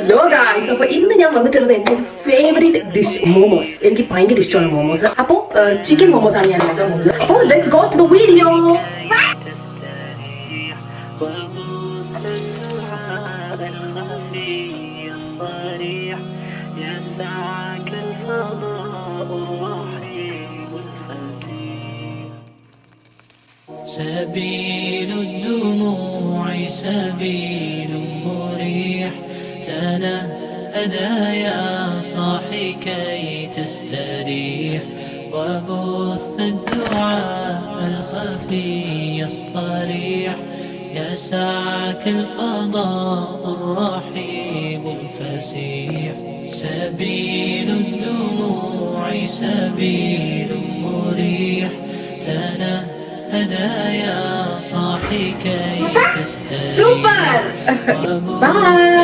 Hello guys, അപ്പൊ ഇന്ന് ഞാൻ വന്നിട്ടുള്ളത് എന്റെ ഫേവറേറ്റ് ഡിഷ് മോമോസ്. എനിക്ക് ഭയങ്കര ഇഷ്ടമാണ് മോമോസ്. അപ്പോ ചിക്കൻ മോമോസ് ആണ് ഞാൻ ഉണ്ടാക്കാൻ പോകുന്നത്. അപ്പോ let's go to the video. سبيل الدموع سبيل مريح تنهدى يا صاحي كي تستريح وبث الدعاء الخفي الصريح يسعك الفضاء الرحيب الفسيح سبيل الدموع سبيل مريح هدايا صاحي كي تستريح سوبر باي.